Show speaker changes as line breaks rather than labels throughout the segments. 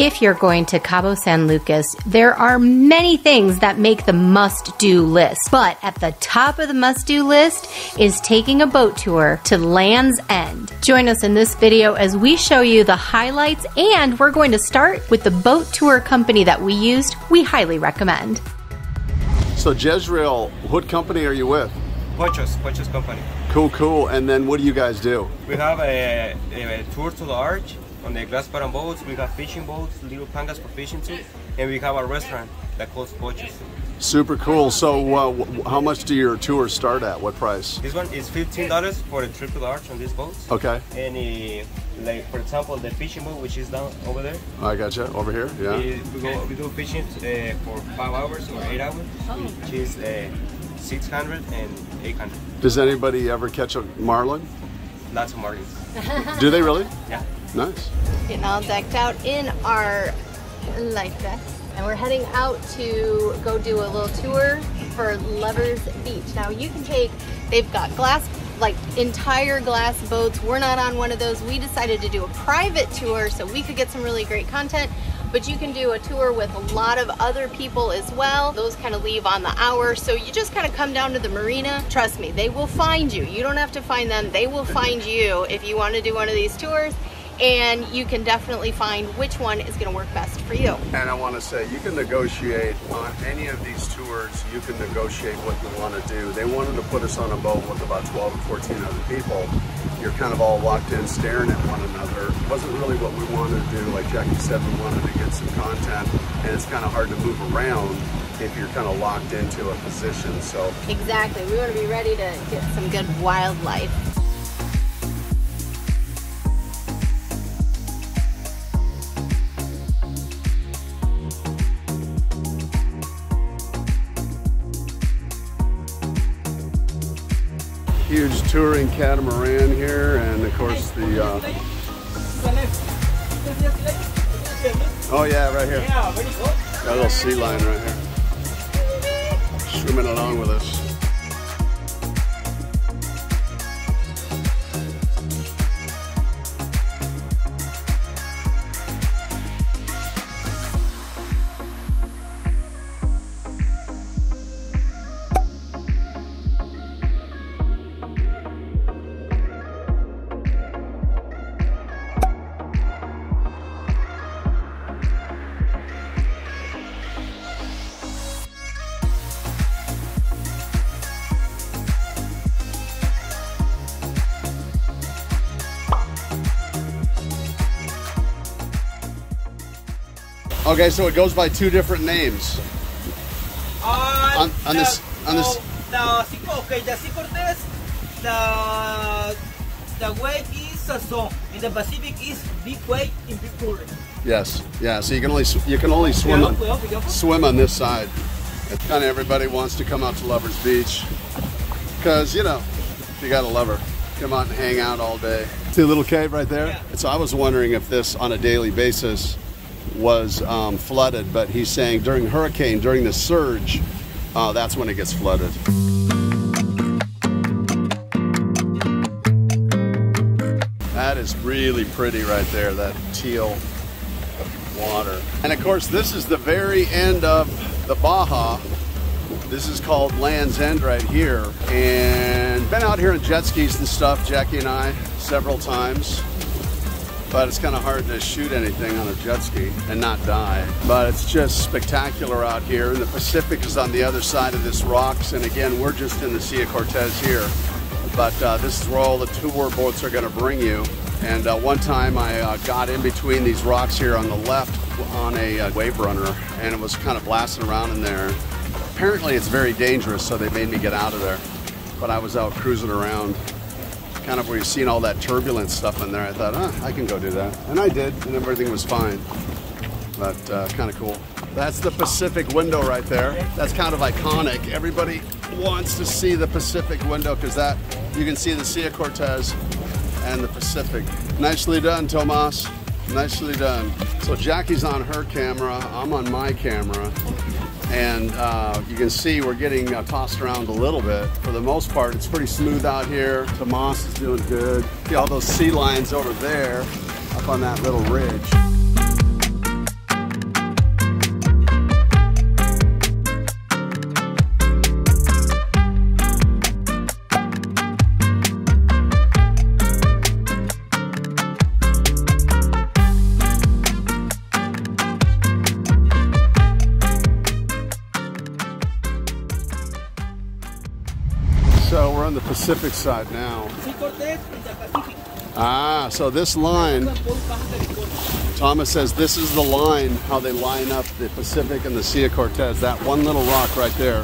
If you're going to Cabo San Lucas, there are many things that make the must-do list. But at the top of the must-do list is taking a boat tour to Land's End. Join us in this video as we show you the highlights, and we're going to start with the boat tour company that we used. We highly recommend.
So Jezreel, what company are you with?
Pochos company.
Cool. And then what do you guys do?
We have a tour to the arch. On the glass bottom boats, we got fishing boats, little pangas for fishing too, and we have a restaurant that calls Pochos.
Super cool. So how much do your tours start at? What price?
This one is $15 for the trip to the arch on these boats.
Okay.
And like for example, the fishing boat, which is down over there.
I gotcha. Over here, yeah.
We do fishing for 5 hours or 8 hours, which is 600 and 800.
Does anybody ever catch a marlin?
Lots of marlins.
Do they really?
Yeah.
Nice.
Getting all decked out in our life vests, and we're heading out to go do a little tour for Lovers Beach. Now you can they've got glass, like entire glass boats. We're not on one of those. We decided to do a private tour so we could get some really great content, but you can do a tour with a lot of other people as well. Those kind of leave on the hour, so you just kind of come down to the marina. Trust me, they will find you. You don't have to find them. They will find you if you want to do one of these tours. And you can definitely find which one is going to work best for you.
And I want to say, you can negotiate on any of these tours. You can negotiate what you want to do. They wanted to put us on a boat with about 12 or 14 other people. You're kind of all locked in, staring at one another. It wasn't really what we wanted to do. Like Jackie said, we wanted to get some content, and it's kind of hard to move around if you're kind of locked into a position. So
exactly, we want to be ready to get some good wildlife.
huge touring catamaran here, and of course the oh yeah, right here, got a little sea lion right here swimming along with us. Okay, so it goes by two different names. On this.
The Sea Cortez, the wave is Sazon. In the Pacific is big wave in big current.
Yes, yeah. So you can only swim on this side. Kind of everybody wants to come out to Lovers Beach because you know if you got a lover, come out and hang out all day. See a little cave right there. Yeah. So I was wondering if this on a daily basis was flooded, but he's saying during hurricane, during the surge, that's when it gets flooded. That is really pretty right there, that teal water. And of course, this is the very end of the Baja. This is called Land's End right here. And been out here in jet skis and stuff, Jackie and I, several times. But it's kind of hard to shoot anything on a jet ski and not die. But it's just spectacular out here. And the Pacific is on the other side of this rocks. And again, we're just in the Sea of Cortez here. But this is where all the tour boats are going to bring you. And one time I got in between these rocks here on the left on a wave runner, and it was kind of blasting around in there. Apparently it's very dangerous, so they made me get out of there. But I was out cruising around, kind of where you've seen all that turbulence stuff in there. I thought, I can go do that. And I did, and everything was fine. But kind of cool. That's the Pacific window right there. That's kind of iconic. Everybody wants to see the Pacific window because that you can see the Sea of Cortez and the Pacific. Nicely done, Tomas. Nicely done. So Jackie's on her camera, I'm on my camera, and you can see we're getting tossed around a little bit. For the most part, it's pretty smooth out here. Tomas is doing good. See all those sea lions over there, up on that little ridge. Pacific side now.
Sea Cortez in the Pacific.
Ah, so this line, Thomas says this is the line, how they line up the Pacific and the Sea of Cortez. That one little rock right there,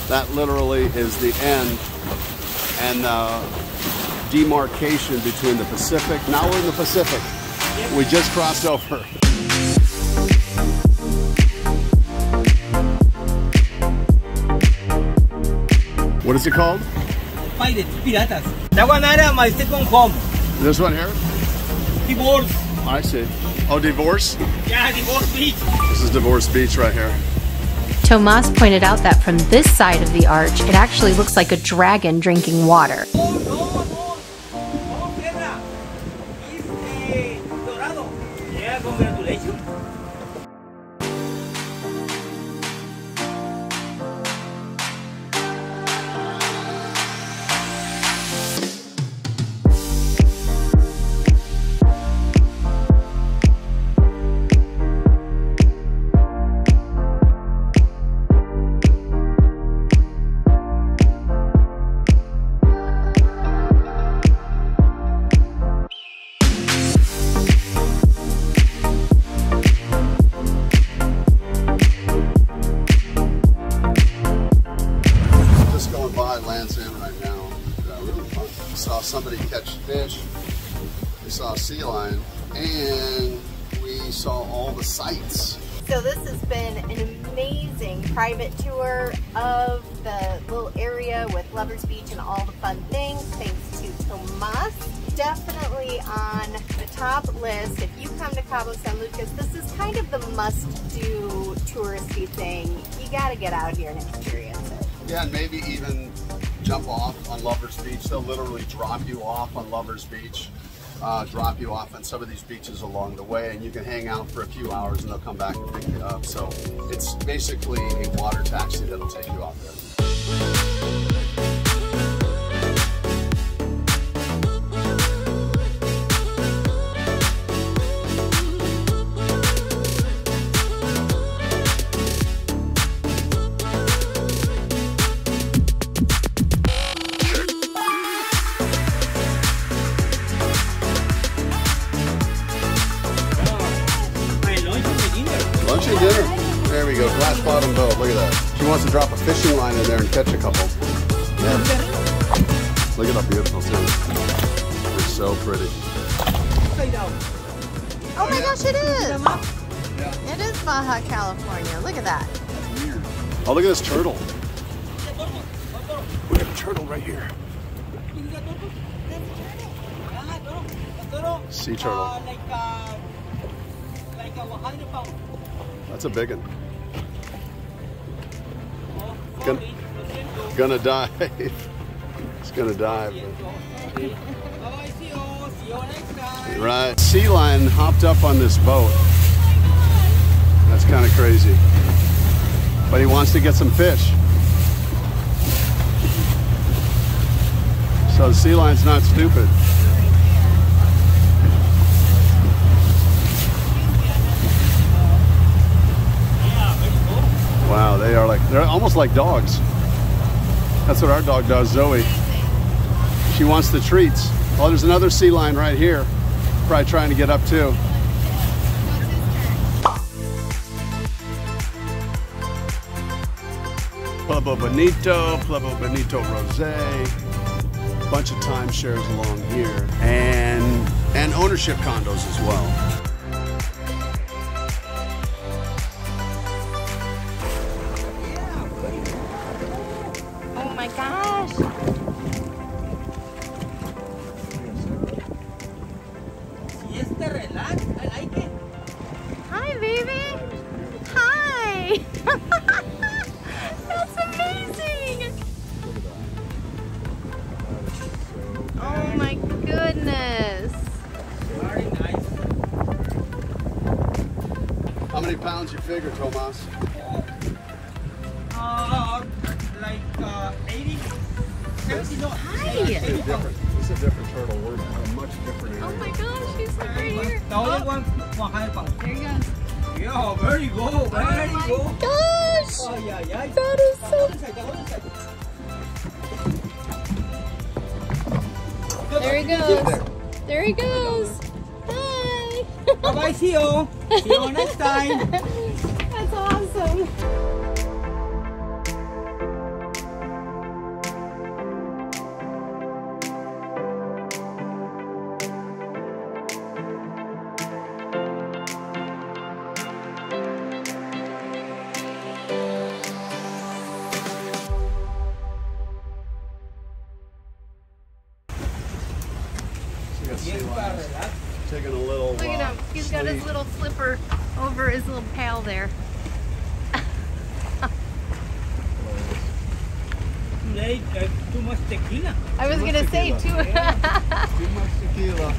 that literally is the end and demarcation between the Pacific. Now we're in the Pacific. We just crossed over. What is it called?
Pirates, piratas. That one era my second home.
This one here?
Divorce.
I see. Oh, Divorce?
Yeah, Divorce Beach.
This is Divorce Beach right here.
Tomas pointed out that from this side of the arch, it actually looks like a dragon drinking water.
No, Pedra. It's Dorado. Yeah, congratulations.
Somebody catch fish, we saw a sea lion, and we saw all the sights.
So this has been an amazing private tour of the little area with Lovers Beach and all the fun things, thanks to Tomas. Definitely on the top list. If you come to Cabo San Lucas, this is kind of the must-do touristy thing. You gotta get out here and experience it.
Yeah, and maybe even jump off on Lovers Beach. They'll literally drop you off on Lovers Beach, drop you off on some of these beaches along the way, and you can hang out for a few hours and they'll come back and pick you up. So it's basically a water taxi that'll take you out there. Lunch and dinner. There we go, glass bottom boat, look at that. She wants to drop a fishing line in there and catch a couple. Yeah. Look at how beautiful too. They're so pretty.
Oh my gosh, it is! It is Baja California. Look at that.
Oh, look at this turtle. We have a turtle right here. Sea turtle.
Like 100 pounds.
That's a big one. Gonna dive. It's gonna dive. Right. Sea lion hopped up on this boat. That's kind of crazy. But he wants to get some fish. So the sea lion's not stupid. Wow, they're almost like dogs. That's what our dog does, Zoe. She wants the treats. Oh, there's another sea lion right here. Probably trying to get up too. Pueblo Bonito Rosé. Bunch of timeshares along here. And ownership condos as well.
Oh my gosh.
Siesta relax, I like it.
Hi, baby. Hi. That's amazing. Oh my goodness.
Very nice.
How many pounds you figure, Tomas?
Like 80, 70, no.
Hi.
This is a different turtle. We're in a much different area.
Oh my gosh, she's right here.
The other one, 100 pounds.
There you go.
Yeah, very good, very good.
Gosh.
Oh, yeah, yeah.
That is so... There he goes. There he goes. Hi.
Bye-bye, see you. See you next time.
That's awesome.
Taking a little.
Look at him. He's got his little flipper over his little pail there.
Today, too much tequila.
I was gonna say too.
Too much tequila.